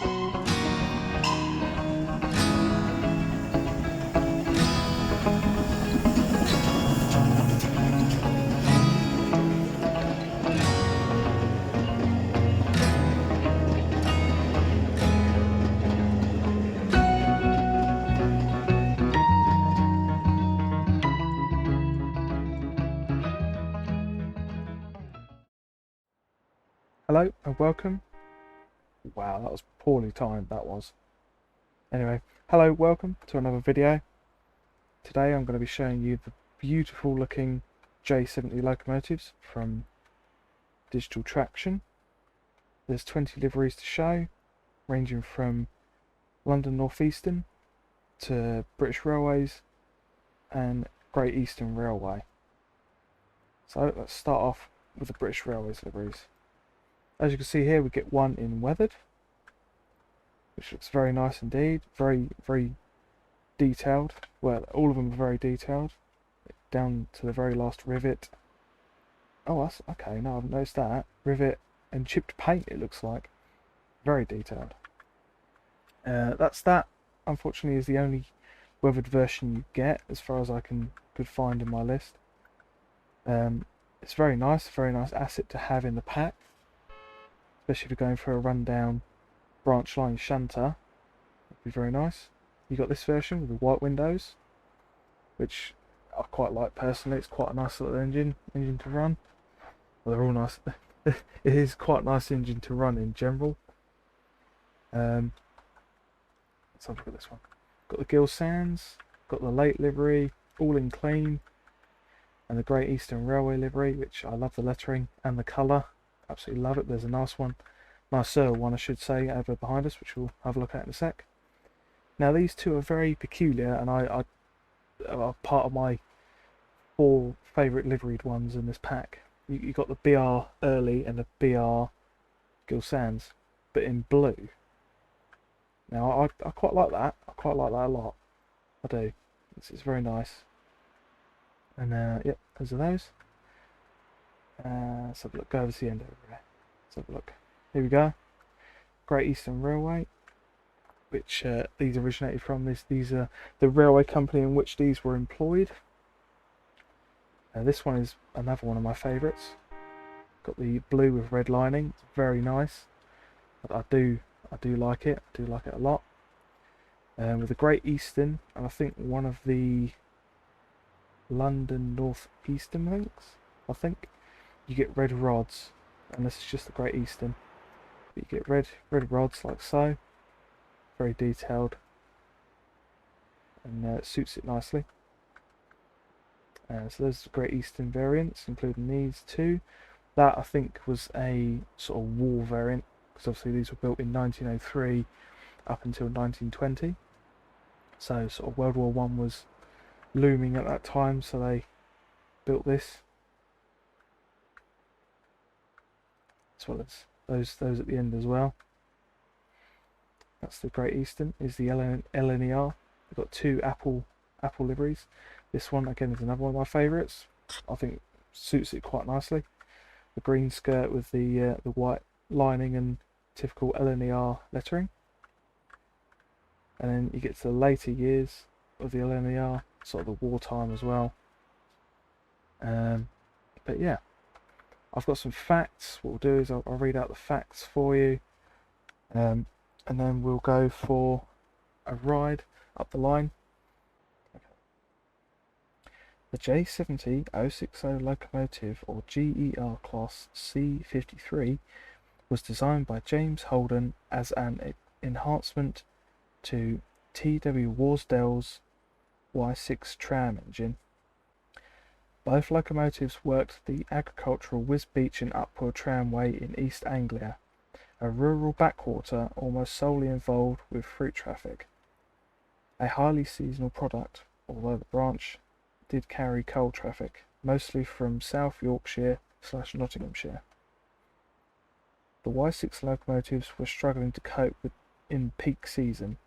Hello and welcome. Wow, that was poorly timed, that was. Anyway, hello, welcome to another video. Today I'm going to be showing you the beautiful looking J70 locomotives from Digital Traction. There's 20 liveries to show, ranging from London North Eastern to British Railways and Great Eastern Railway. So let's start off with the British Railways liveries. As you can see here, we get one in weathered, which looks very nice indeed. Very detailed. Well, all of them are very detailed, down to the very last rivet. Oh, that's okay. No, I've noticed that rivet and chipped paint. It looks like very detailed. That. Unfortunately, is the only weathered version you get, as far as I could find in my list. It's very nice asset to have in the pack. Especially if you're going for a rundown branch line shunter, that'd be very nice. You got this version with the white windows, which I quite like personally. It's quite a nice little engine to run. Well, they're all nice. It is quite a nice engine to run in general. Let's have a look at this one. Got the Gill Sands, got the late livery, all in clean, and the Great Eastern Railway livery, which I love the lettering and the colour. Absolutely love it. There's a nice one, nicer one I should say, over behind us, which we'll have a look at in a sec. Now these two are very peculiar, and I are part of my 4 favourite liveried ones in this pack. You got the BR Early and the BR Gill Sands, but in blue. Now I quite like that. I quite like that a lot. I do. It's very nice. And yep, those are those. Let's have a look. Go over to the end over there. Let's have a look. Here we go. Great Eastern Railway, which these originated from. These are the railway company in which these were employed. This one is another one of my favourites. Got the blue with red lining. It's very nice. I do like it. I do like it a lot. With the Great Eastern, and I think one of the London North Eastern links. I think. You get red rods, and this is just the Great Eastern. But you get red rods like so, very detailed, and it suits it nicely. So those are the Great Eastern variants, including these two. That I think was a sort of war variant, because obviously these were built in 1903 up until 1920. So sort of World War I was looming at that time, so they built this. As well as those at the end as well. That's the Great Eastern. Is the LNER. We've got 2 apple liveries. This one again is another one of my favourites. I think suits it quite nicely. The green skirt with the white lining and typical LNER lettering. And then you get to the later years of the LNER, sort of the wartime as well. But yeah. I've got some facts. What we'll do is I'll read out the facts for you, and then we'll go for a ride up the line. Okay. The J70 060 locomotive, or GER class C53, was designed by James Holden as an enhancement to T.W. Worsdale's Y6 tram engine. Both locomotives worked the agricultural Wisbeach and Upwell tramway in East Anglia, a rural backwater almost solely involved with fruit traffic. A highly seasonal product, although the branch did carry coal traffic, mostly from South Yorkshire/Nottinghamshire. The Y6 locomotives were struggling to cope with in peak season,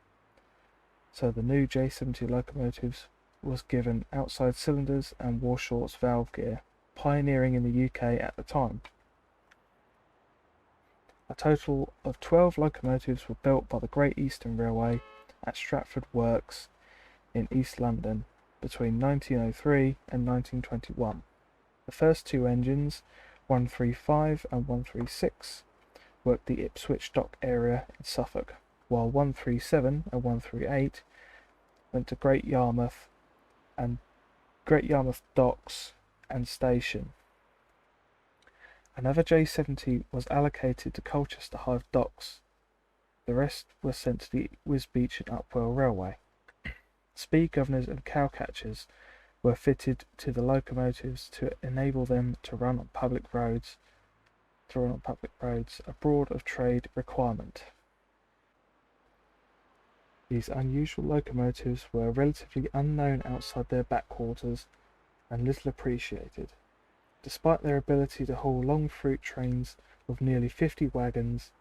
so the new J70 locomotives was given outside cylinders and Warshaw's valve gear, pioneering in the UK at the time. A total of 12 locomotives were built by the Great Eastern Railway at Stratford Works in East London between 1903 and 1921. The first two engines, 135 and 136, worked the Ipswich dock area in Suffolk, while 137 and 138 went to Great Yarmouth Docks and Station. Another J70 was allocated to Colchester Hive Docks. The rest were sent to the Wisbech and Upwell Railway. Speed governors and cowcatchers were fitted to the locomotives to enable them to run on public roads, a Board of Trade requirement. These unusual locomotives were relatively unknown outside their backquarters and little appreciated. Despite their ability to haul long fruit trains with nearly 50 wagons,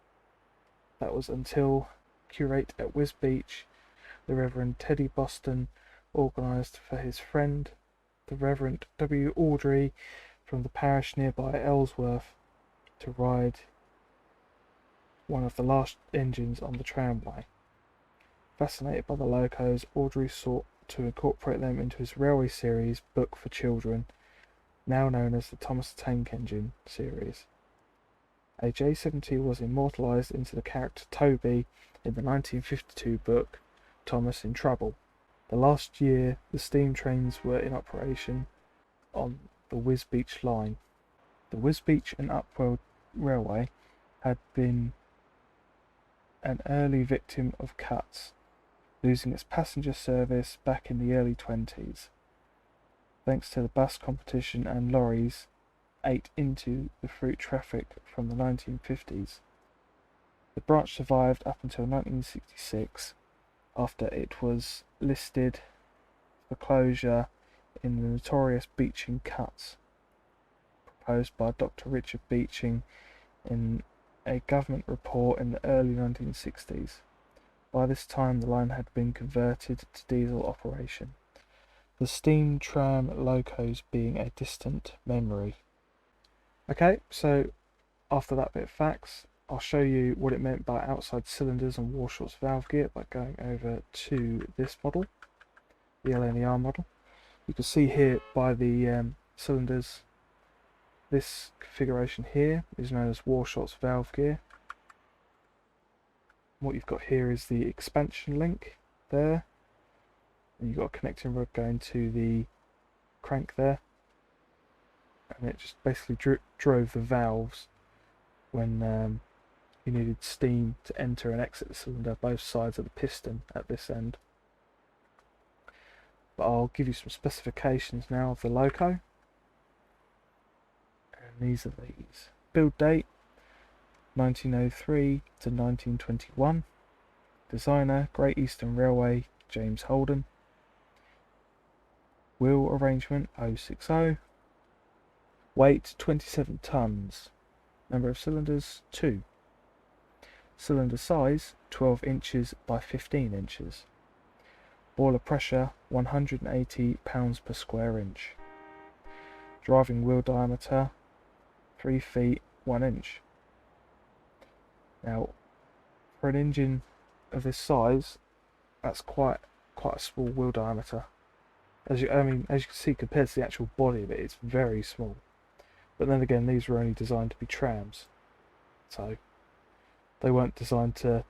that was until curate at Wisbech, the Reverend Teddy Boston, organised for his friend, the Reverend W. Audrey, from the parish nearby Ellsworth, to ride one of the last engines on the tramway. Fascinated by the locos, Audrey sought to incorporate them into his railway series book for children, now known as the Thomas the Tank Engine series. A J70 was immortalised into the character Toby in the 1952 book Thomas in Trouble. The last year the steam trains were in operation on the Wisbech line. The Wisbech and Upwell Railway had been an early victim of cuts, losing its passenger service back in the early 20s. Thanks to the bus competition and lorries ate into the fruit traffic from the 1950s. The branch survived up until 1966, after it was listed for closure in the notorious Beeching cuts, proposed by Dr. Richard Beeching in a government report in the early 1960s. By this time the line had been converted to diesel operation, the steam tram locos being a distant memory. Okay, so after that bit of facts, I'll show you what it meant by outside cylinders and Warshaws valve gear by going over to this model, the LNER model. You can see here by the cylinders, this configuration here is known as Warshaws valve gear. What you've got here is the expansion link there, and you've got a connecting rod going to the crank there, and it just basically drove the valves when you needed steam to enter and exit the cylinder, both sides of the piston at this end. But I'll give you some specifications now of the loco, and these are these. Build date 1903 to 1921. Designer Great Eastern Railway, James Holden. Wheel arrangement 060. Weight 27 tons. Number of cylinders 2. Cylinder size 12 inches by 15 inches. Boiler pressure 180 pounds per square inch. Driving wheel diameter 3 feet 1 inch. Now, for an engine of this size, that's quite a small wheel diameter. As you can see, compared to the actual body of it, it's very small. But then again, these were only designed to be trams, so they weren't designed to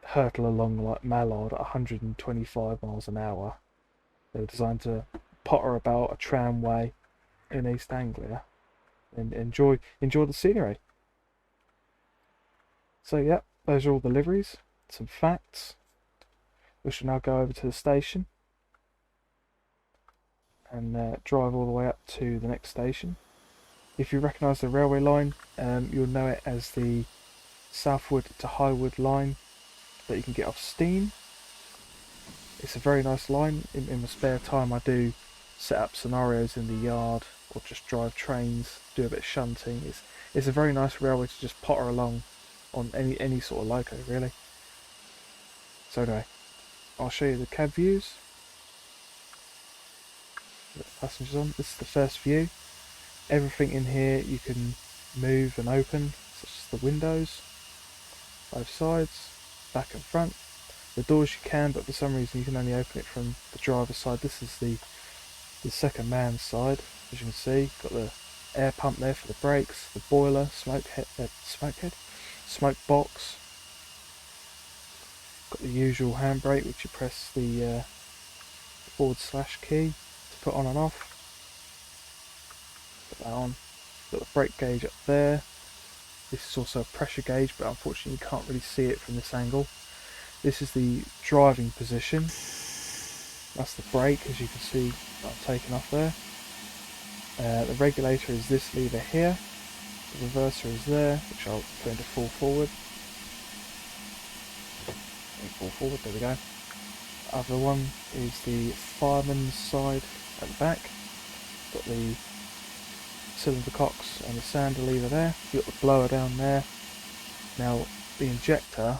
hurtle along like Mallard at 125 miles an hour. They were designed to potter about a tramway in East Anglia and enjoy the scenery. So yeah, those are all the liveries, some facts. We shall now go over to the station and drive all the way up to the next station. If you recognise the railway line, you'll know it as the Southwood to Highwood line that you can get off steam. It's a very nice line. In my spare time I do set up scenarios in the yard or just drive trains, do a bit of shunting. It's a very nice railway to just potter along on any sort of loco, really. So anyway, I'll show you the cab views. Let the passengers on. This is the first view. Everything in here you can move and open, such as the windows, both sides, back and front. The doors you can, but for some reason you can only open it from the driver's side. This is the second man's side, as you can see. Got the air pump there for the brakes, the boiler, smoke box. Got the usual handbrake, which you press the / key to put on and off. Put that on. Got the brake gauge up there. This is also a pressure gauge, but unfortunately you can't really see it from this angle. This is the driving position. That's the brake, as you can see I've taken off there. The regulator is this lever here. The reverser is there, which I'll put into full forward. There we go. The other one is the fireman's side at the back. Got the cylinder cocks and the sander lever there. You've got the blower down there. Now the injector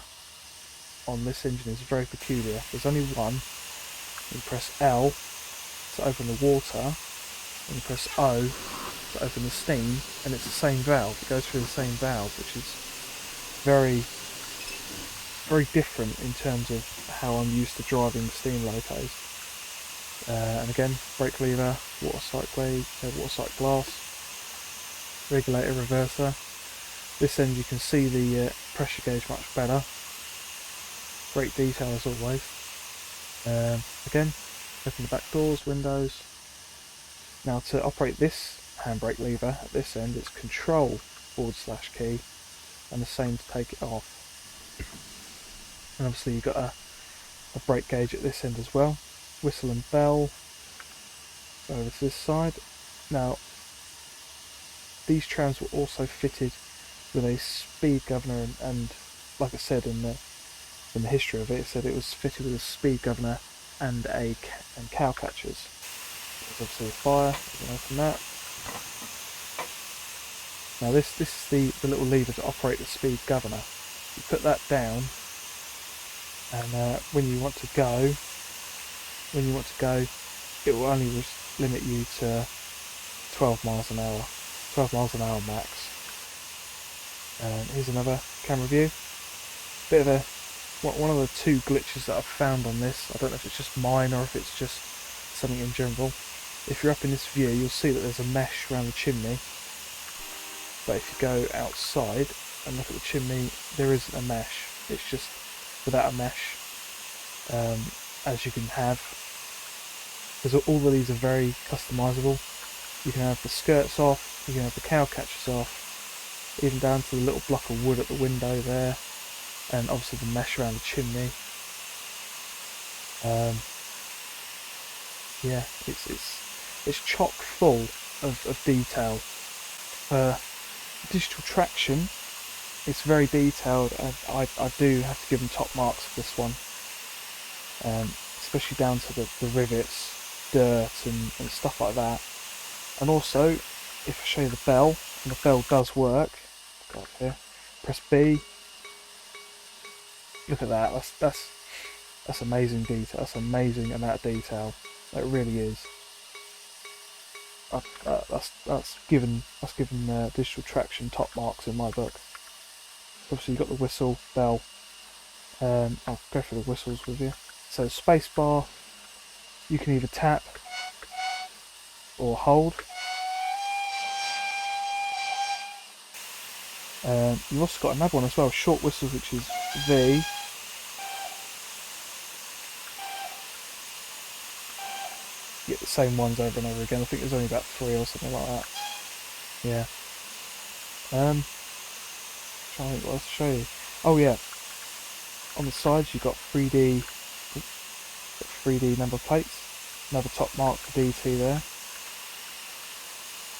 on this engine is very peculiar. There's only one. You press L to open the water, and you press O to open the steam, and it's the same valve. It goes through the same valve, which is very, very different in terms of how I'm used to driving steam locos. And again, brake lever, water sight glass, regulator, reverser. This end you can see the pressure gauge much better. Great detail as always. Again, open the back doors, windows. Now to operate this handbrake lever at this end, it's control / key, and the same to take it off. And obviously you've got a brake gauge at this end as well. Whistle and bell over to this side. Now these trams were also fitted with a speed governor, and like I said in the history of it, it said it was fitted with a speed governor and cow catchers. There's obviously a fire. You can open that. Now this is the little lever to operate the speed governor. You put that down, and when you want to go, it will only limit you to 12 miles an hour. 12 miles an hour max. And here's another camera view. Bit of one of the two glitches that I've found on this. I don't know if it's just mine or if it's just something in general. If you're up in this view, you'll see that there's a mesh around the chimney. But if you go outside and look at the chimney, there isn't a mesh. It's just without a mesh, as you can have. Because all of these are very customizable. You can have the skirts off, you can have the cow catchers off, even down to the little block of wood at the window there, and obviously the mesh around the chimney. Yeah, it's chock full of detail. Digital traction, it's very detailed, and I do have to give them top marks for this one, especially down to the rivets, dirt and stuff like that. And also, if I show you the bell, and the bell does work, go up here, press B, look at that, that's amazing detail, that's amazing amount of detail, it really is. That's given digital traction top marks in my book. Obviously you've got the whistle, bell. I'll go through the whistles with you. So space bar, you can either tap or hold. You've also got another one as well, short whistles, which is V. You get the same ones over and over again. I think there's only about 3 or something like that. Yeah. Trying to think what else to show you. Oh yeah. On the sides you've got 3D number plates. Another top mark for DT there.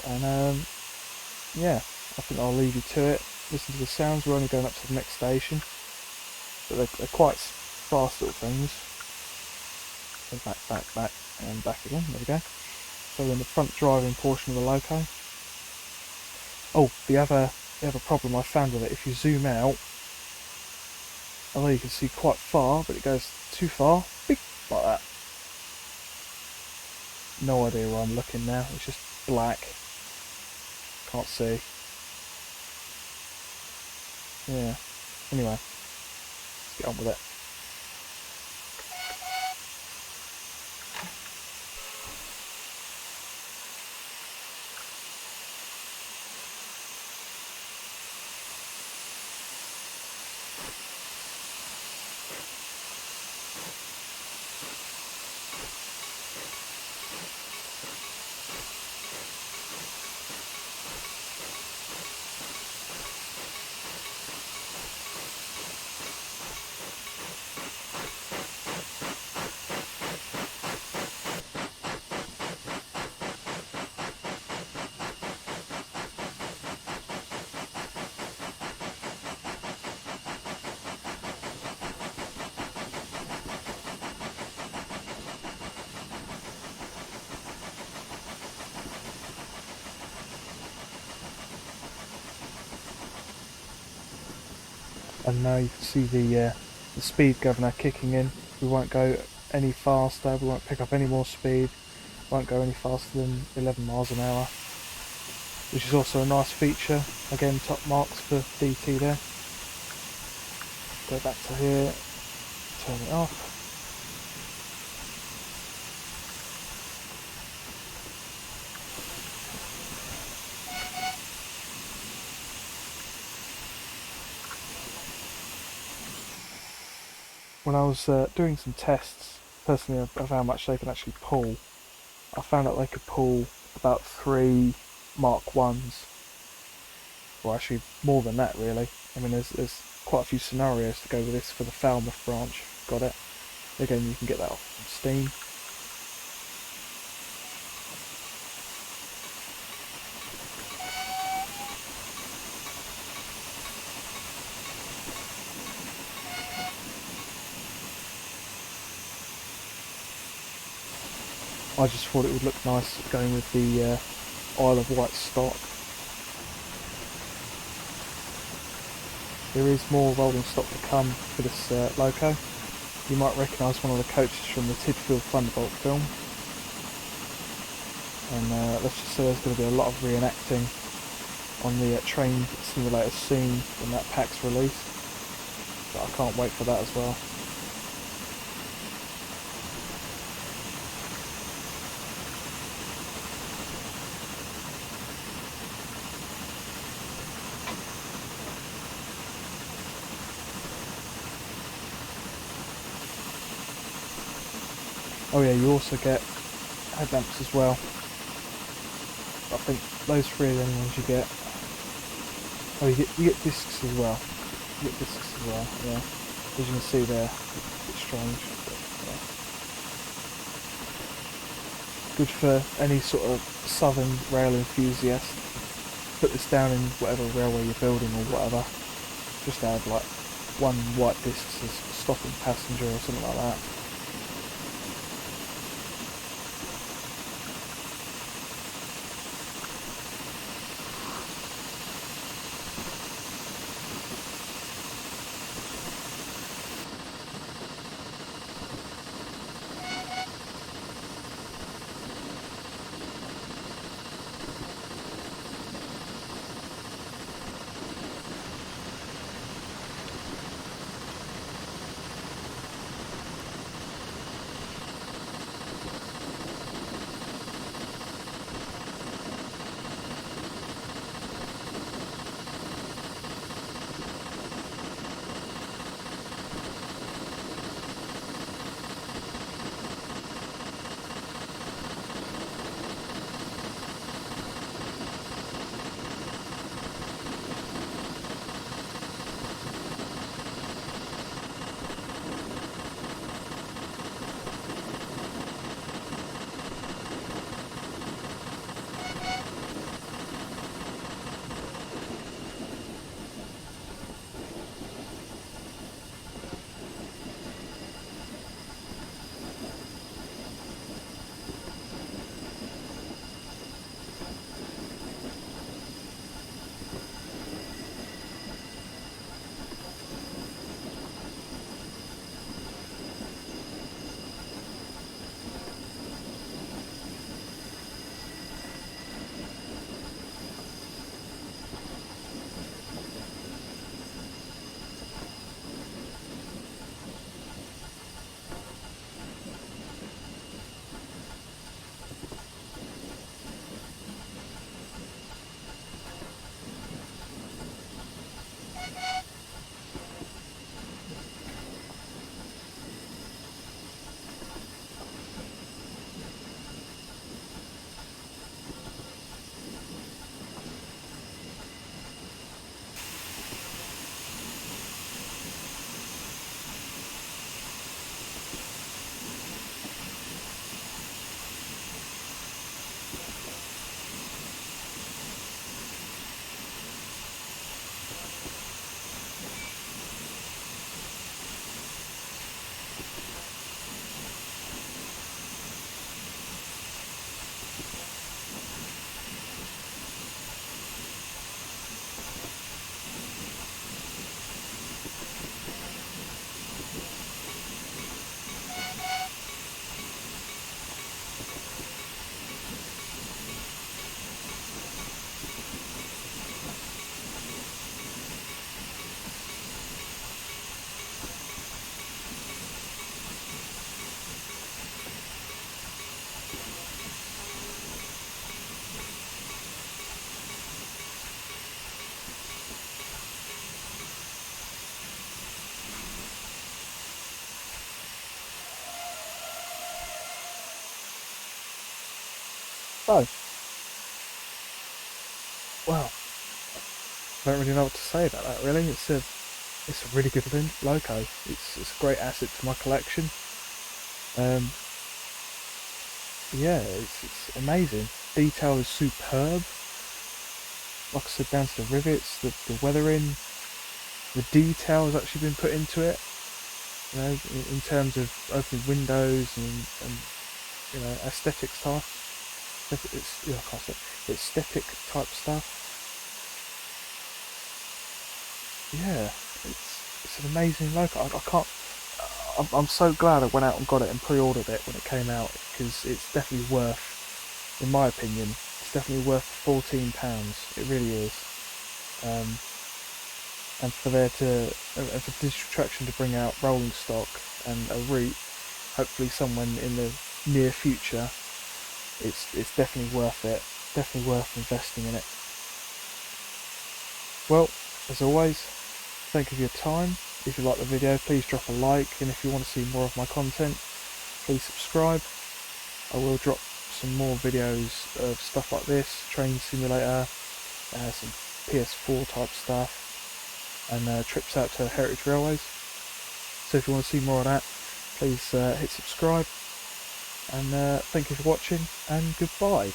And yeah, I think I'll leave you to it. Listen to the sounds. We're only going up to the next station, but they're quite fast little things. So back, and back again. There we go. So we're in the front driving portion of the loco. Oh, the other problem I found with it, if you zoom out, although you can see quite far, but it goes too far, beep, like that. No idea where I'm looking now. It's just black. Can't see. Yeah. Anyway, let's get on with it. And now you can see the speed governor kicking in. We won't go any faster, we won't pick up any more speed, won't go any faster than 11 miles an hour, which is also a nice feature. Again, top marks for DT there. Go back to here, turn it off. When I was doing some tests, personally, of how much they can actually pull, I found out they could pull about 3 Mark 1s, or actually more than that really. I mean, there's quite a few scenarios to go with this for the Falmouth branch. Got it. Again, you can get that off Steam. I just thought it would look nice going with the Isle of Wight stock. There is more rolling stock to come for this loco. You might recognise one of the coaches from the Tidfield Thunderbolt film. And let's just say there's going to be a lot of reenacting on the train simulator scene when that pack's released. But I can't wait for that as well. Oh yeah, you also get headlamps as well. I think those 3 are the only ones you get. Oh, you get discs as well. You get discs as well, yeah. As you can see there, it's a bit strange. But, yeah. Good for any sort of southern rail enthusiast. Put this down in whatever railway you're building or whatever. Just add like 1 white disc as stopping passenger or something like that. So, well, I don't really know what to say about that really. It's a really good loco. It's a great asset to my collection. Um, yeah, it's amazing. Detail is superb. Like I said, down to the rivets, the weathering, the detail has actually been put into it. You know, in terms of opening windows and you know, aesthetic stuff. It's, yeah, I can't say it. Aesthetic type stuff. Yeah, it's an amazing loco. I can't. I'm so glad I went out and got it and pre-ordered it when it came out, because it's definitely worth, in my opinion, it's definitely worth £14. It really is. Um, and for Digital Traction to bring out rolling stock and a route, hopefully someone in the near future, it's definitely worth it. Definitely worth investing in it. Well, as always, thank you for your time. If you like the video, please drop a like, and if you want to see more of my content, please subscribe. I will drop some more videos of stuff like this, train simulator, some PS4 type stuff, and trips out to heritage railways. So if you want to see more of that, please hit subscribe, and thank you for watching, and goodbye.